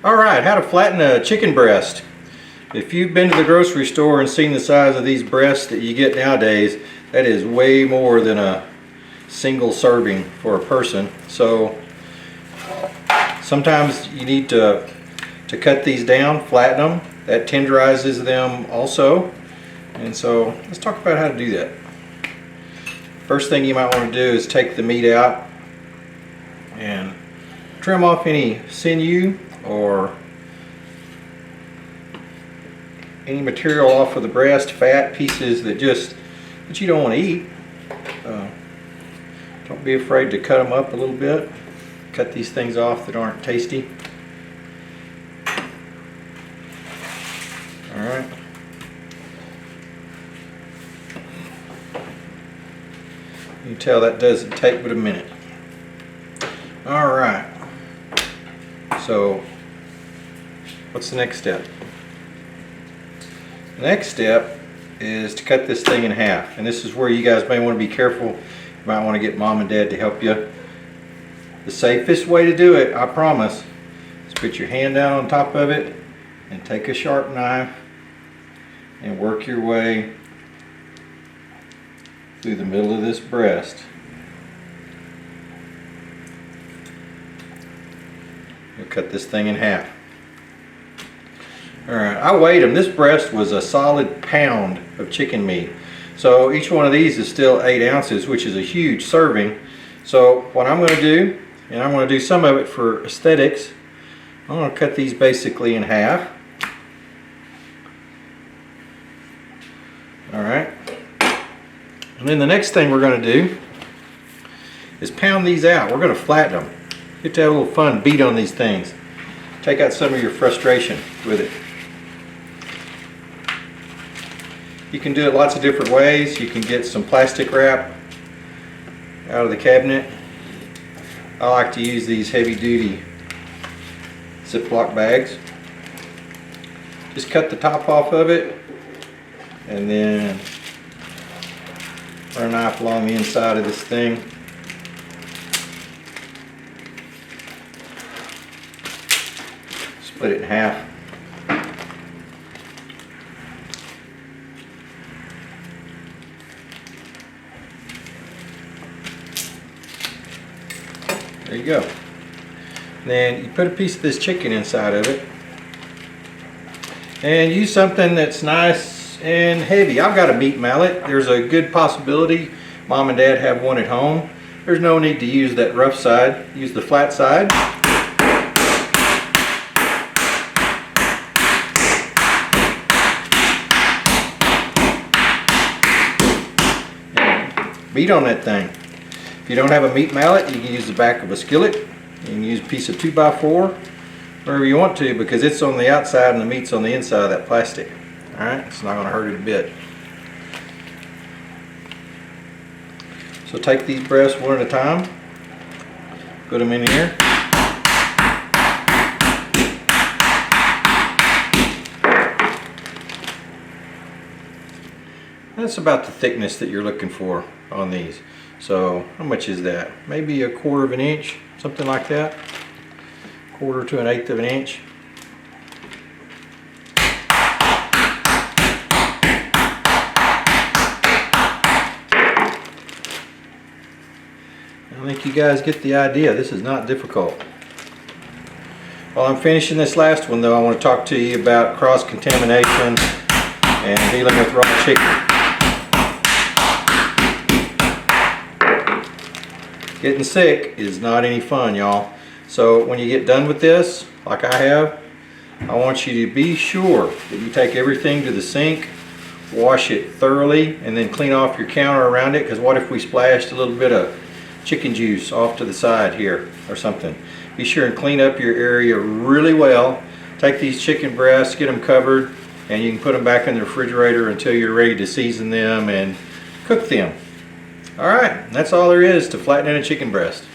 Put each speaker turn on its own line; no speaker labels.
Alright, how to flatten a chicken breast. If you've been to the grocery store and seen the size of these breasts that you get nowadays, that is way more than a single serving for a person. So sometimes you need to cut these down, flatten them. That tenderizes them also. And so let's talk about how to do that. First thing you might want to do is take the meat out and trim off any sinew or any material off of the breast, fat pieces that you don't want to eat. Don't be afraid to cut them up a little bit. Cut these things off that aren't tasty. Alright. You can tell that doesn't take but a minute. Alright. So, what's the next step? The next step is to cut this thing in half. And this is where you guys may want to be careful. You might want to get mom and dad to help you. The safest way to do it, I promise, is put your hand down on top of it and take a sharp knife and work your way through the middle of this breast. You'll cut this thing in half. Alright, I weighed them. This breast was a solid pound of chicken meat. So each one of these is still 8 ounces, which is a huge serving. So what I'm going to do, and I'm going to do some of it for aesthetics, I'm going to cut these basically in half. Alright. And then the next thing we're going to do is pound these out. We're going to flatten them. Get to have a little fun, beat on these things. Take out some of your frustration with it. You can do it lots of different ways. You can get some plastic wrap out of the cabinet. I like to use these heavy duty Ziploc bags. Just cut the top off of it and then run a knife along the inside of this thing. Split it in half. There you go. Then you put a piece of this chicken inside of it and use something that's nice and heavy. I've got a meat mallet. There's a good possibility mom and dad have one at home. There's no need to use that rough side. Use the flat side. Beat on that thing. If you don't have a meat mallet, you can use the back of a skillet. You can use a piece of 2x4, wherever you want to, because it's on the outside and the meat's on the inside of that plastic. Alright, it's not going to hurt it a bit. So take these breasts one at a time, put them in here. That's about the thickness that you're looking for on these. So how much is that? Maybe 1/4 of an inch, something like that. 1/4 to 1/8 of an inch. I think you guys get the idea. This is not difficult. While I'm finishing this last one though, I want to talk to you about cross-contamination and dealing with raw chicken. Getting sick is not any fun, y'all. So when you get done with this, like I have, I want you to be sure that you take everything to the sink, wash it thoroughly, and then clean off your counter around it, because what if we splashed a little bit of chicken juice off to the side here or something. Be sure and clean up your area really well. Take these chicken breasts, get them covered, and you can put them back in the refrigerator until you're ready to season them and cook them. Alright, that's all there is to flattening a chicken breast.